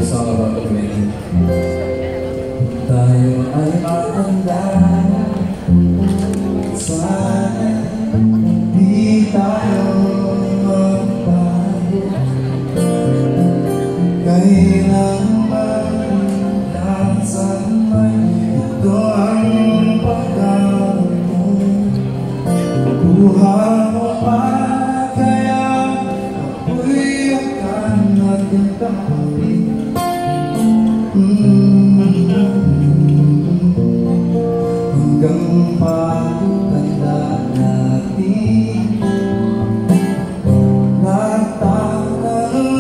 song about the women. Tayo ay matanda, sana di tayo magbago. Kailangan nasanay, ito ang pagkakaroon mo. Buhay mo pa, kaya ako'y akan nagkakapit. Hanggang pagtanda natin, nagtatanong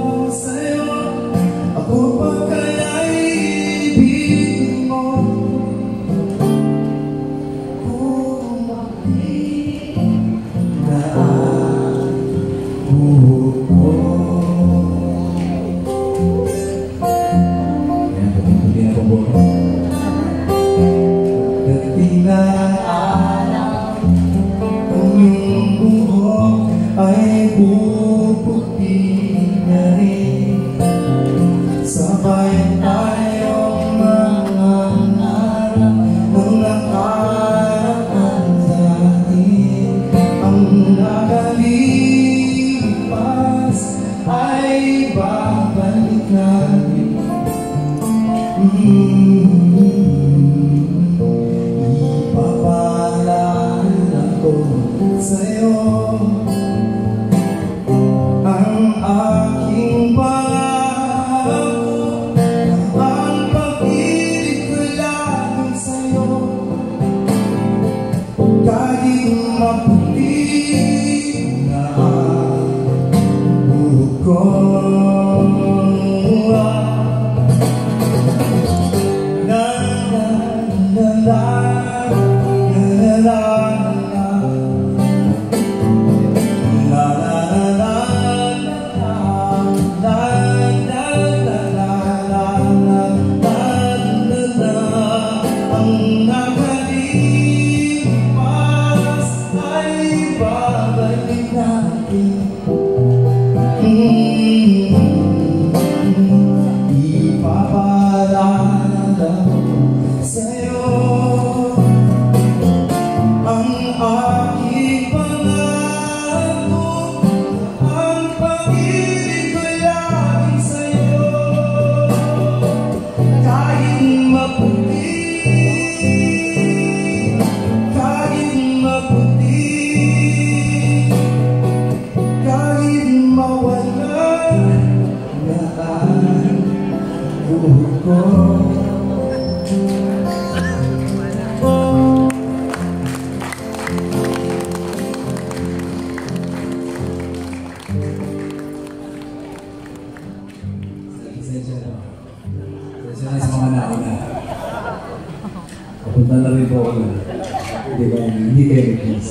ko sa'yo, ako pa kaya'y ibigin mo. Kung bakit na ang buhok ko. Ayan, pati na pong buhok. Dating na araw, kung yung buhok ay puputi na rin. Sabay tayong mangarap ng nakaraan sa atin. Ang nakalipas ay babalik natin. Ipapaalala ko sa'yo ang aking pangako, ang pag-ibig ko lagi sa'yo. Kahit maputi na ang buhok ko, ipapaalala ko sa'yo ang aking pangako, ang pag-ibig ko lagi sa'yo. Kahit maputi, kahit maputi, kahit mawala na ang buhok ko. Pasensya na sa mga nauna. Kapunta na rin po ako na. Hindi kayo nag-kiss.